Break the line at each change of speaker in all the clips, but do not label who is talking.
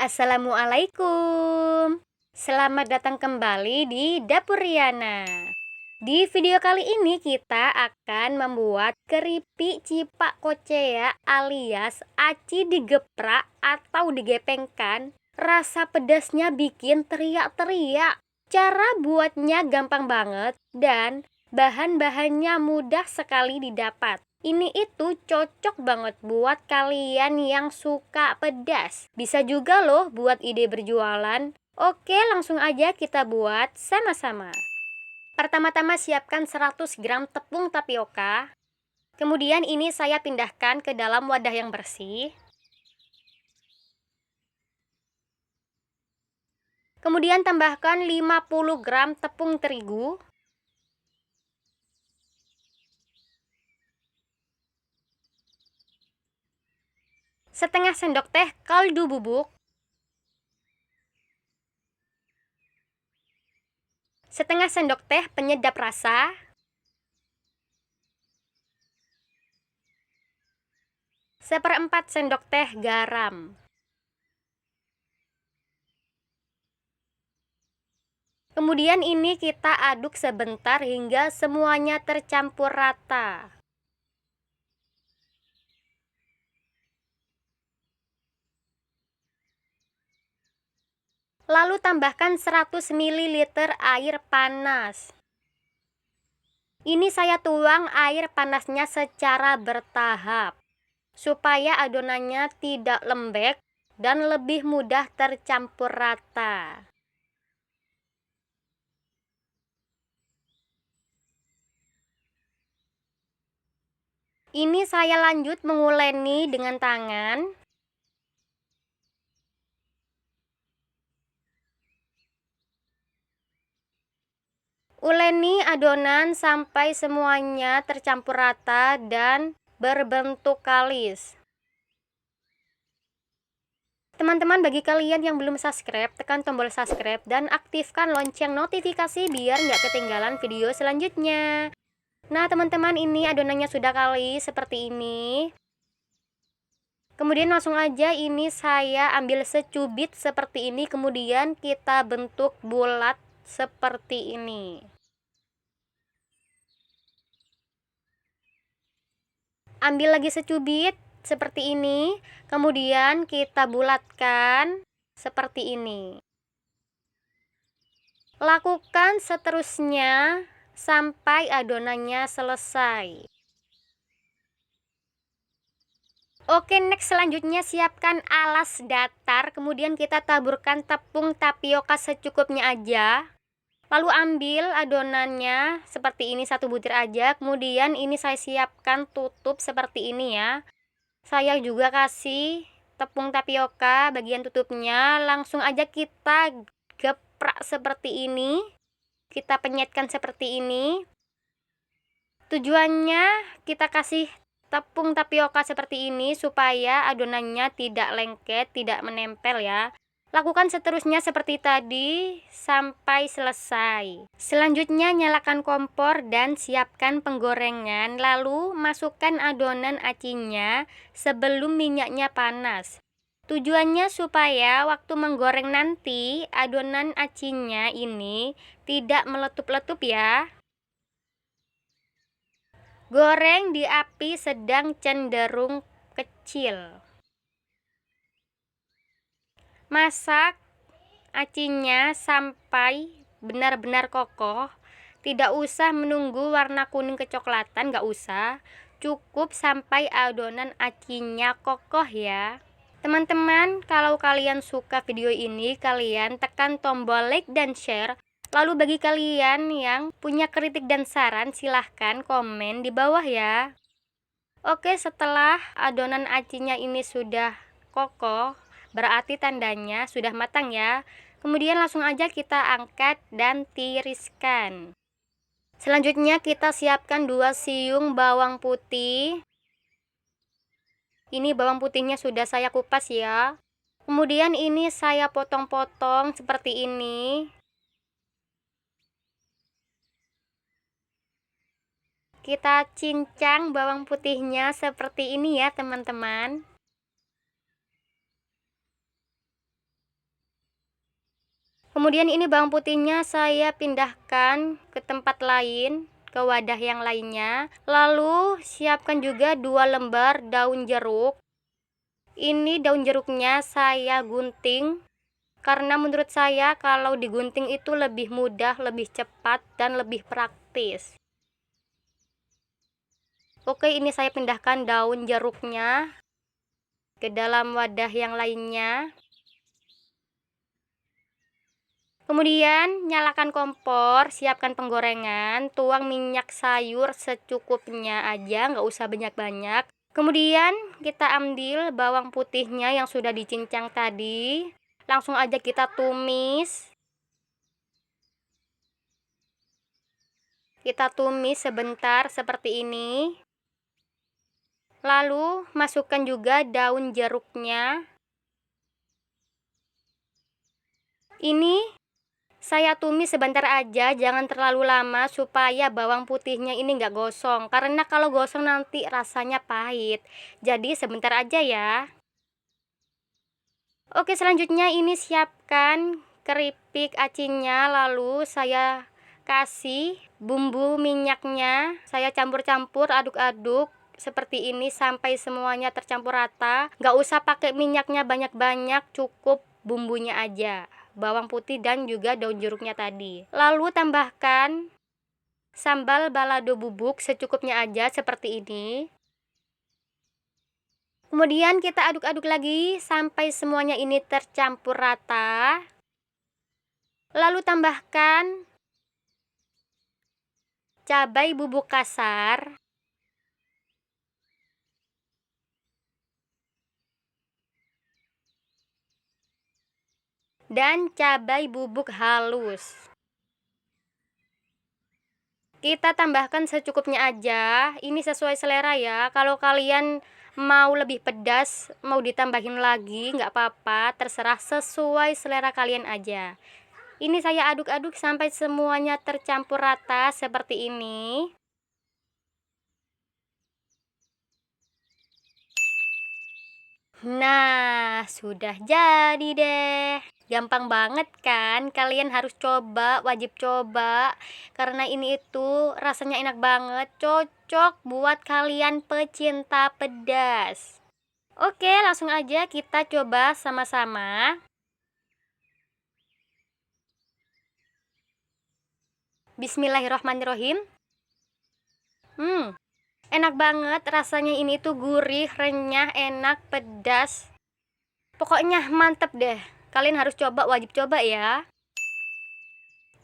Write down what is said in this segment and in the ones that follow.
Assalamualaikum. Selamat datang kembali di Dapur Riana. Di video kali ini kita akan membuat keripik cipak kocea alias aci digeprak atau digepengkan. Rasa pedasnya bikin teriak-teriak. Cara buatnya gampang banget dan bahan-bahannya mudah sekali didapat. Ini itu cocok banget buat kalian yang suka pedas. Bisa juga loh buat ide berjualan. Oke, langsung aja kita buat sama-sama. Pertama-tama siapkan 100 gram tepung tapioka. Kemudian ini saya pindahkan ke dalam wadah yang bersih. Kemudian tambahkan 50 gram tepung terigu. Setengah sendok teh kaldu bubuk. Setengah sendok teh penyedap rasa. Seperempat sendok teh garam. Kemudian ini kita aduk sebentar hingga semuanya tercampur rata. Lalu tambahkan 100 ml air panas. Ini saya tuang air panasnya secara bertahap, supaya adonannya tidak lembek dan lebih mudah tercampur rata. Ini saya lanjut menguleni dengan tangan. Uleni adonan sampai semuanya tercampur rata dan berbentuk kalis. Teman-teman, bagi kalian yang belum subscribe, tekan tombol subscribe dan aktifkan lonceng notifikasi biar nggak ketinggalan video selanjutnya. Nah, teman-teman, ini adonannya sudah kalis seperti ini. Kemudian langsung aja ini saya ambil secubit seperti ini, kemudian kita bentuk bulat seperti ini. Ambil lagi secubit seperti ini, kemudian kita bulatkan seperti ini. Lakukan seterusnya sampai adonannya selesai. Oke, next selanjutnya siapkan alas datar, kemudian kita taburkan tepung tapioka secukupnya aja. Lalu ambil adonannya seperti ini, 1 butir aja. Kemudian ini saya siapkan tutup seperti ini ya. Saya juga kasih tepung tapioka bagian tutupnya. Langsung aja kita geprak seperti ini. Kita penyetkan seperti ini. Tujuannya kita kasih tepung tapioka seperti ini supaya adonannya tidak lengket, tidak menempel ya. Lakukan seterusnya seperti tadi sampai selesai. Selanjutnya nyalakan kompor dan siapkan penggorengan, lalu masukkan adonan acinya sebelum minyaknya panas. Tujuannya supaya waktu menggoreng nanti adonan acinya ini tidak meletup-letup ya. Goreng di api sedang cenderung kecil. Masak acinya sampai benar-benar kokoh. Tidak usah menunggu warna kuning kecoklatan, nggak usah. Cukup sampai adonan acinya kokoh ya. Teman-teman, kalau kalian suka video ini, kalian tekan tombol like dan share. Lalu bagi kalian yang punya kritik dan saran, silahkan komen di bawah ya. Oke, setelah adonan acinya ini sudah kokoh, berarti tandanya sudah matang ya. Kemudian langsung aja kita angkat dan tiriskan. Selanjutnya kita siapkan 2 siung bawang putih. Ini bawang putihnya sudah saya kupas ya. Kemudian ini saya potong-potong seperti ini. Kita cincang bawang putihnya seperti ini ya teman-teman. Kemudian ini bawang putihnya saya pindahkan ke tempat lain, ke wadah yang lainnya. Lalu siapkan juga 2 lembar daun jeruk. Ini daun jeruknya saya gunting, karena menurut saya kalau digunting itu lebih mudah, lebih cepat, dan lebih praktis. Oke, ini saya pindahkan daun jeruknya ke dalam wadah yang lainnya. Kemudian nyalakan kompor, siapkan penggorengan, tuang minyak sayur secukupnya aja, nggak usah banyak-banyak. Kemudian kita ambil bawang putihnya yang sudah dicincang tadi, langsung aja kita tumis. Kita tumis sebentar seperti ini. Lalu masukkan juga daun jeruknya. Ini saya tumis sebentar aja, jangan terlalu lama supaya bawang putihnya ini nggak gosong. Karena kalau gosong nanti rasanya pahit. Jadi sebentar aja ya. Oke, selanjutnya ini siapkan keripik acinnya. Lalu saya kasih bumbu minyaknya. Saya campur-campur, aduk-aduk seperti ini sampai semuanya tercampur rata. Nggak usah pakai minyaknya banyak-banyak, cukup bumbunya aja, bawang putih dan juga daun jeruknya tadi. Lalu tambahkan sambal balado bubuk secukupnya aja seperti ini. Kemudian kita aduk-aduk lagi sampai semuanya ini tercampur rata. Lalu tambahkan cabai bubuk kasar dan cabai bubuk halus. Kita tambahkan secukupnya aja, ini sesuai selera ya. Kalau kalian mau lebih pedas, mau ditambahin lagi, nggak apa-apa, terserah, sesuai selera kalian aja. Ini saya aduk-aduk sampai semuanya tercampur rata seperti ini. Nah, sudah jadi deh. Gampang banget kan? Kalian harus coba, wajib coba. Karena ini itu rasanya enak banget, cocok buat kalian pecinta pedas. Oke, langsung aja kita coba sama-sama. Bismillahirrohmanirrohim. Enak banget, rasanya ini tuh gurih, renyah, enak, pedas. Pokoknya mantep deh. Kalian harus coba, wajib coba ya.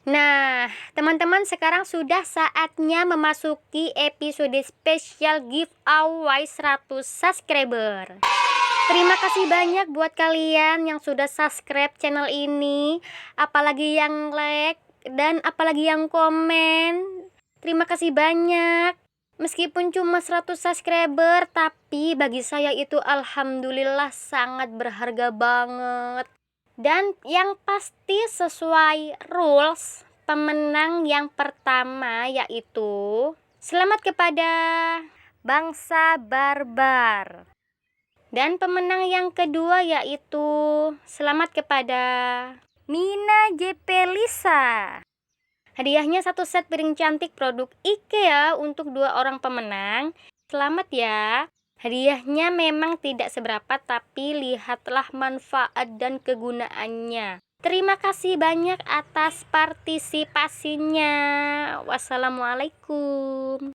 Nah, teman-teman, sekarang sudah saatnya memasuki episode spesial giveaway 100 subscriber. Terima kasih banyak buat kalian yang sudah subscribe channel ini, apalagi yang like dan apalagi yang komen. Terima kasih banyak. Meskipun cuma 100 subscriber, tapi bagi saya itu alhamdulillah sangat berharga banget. Dan yang pasti sesuai rules, pemenang yang pertama yaitu selamat kepada Bangsa Barbar. Dan pemenang yang kedua yaitu selamat kepada Mina JP Lisa. Hadiahnya 1 set piring cantik produk IKEA untuk 2 orang pemenang. Selamat ya. Hadiahnya memang tidak seberapa, tapi lihatlah manfaat dan kegunaannya. Terima kasih banyak atas partisipasinya. Wassalamualaikum.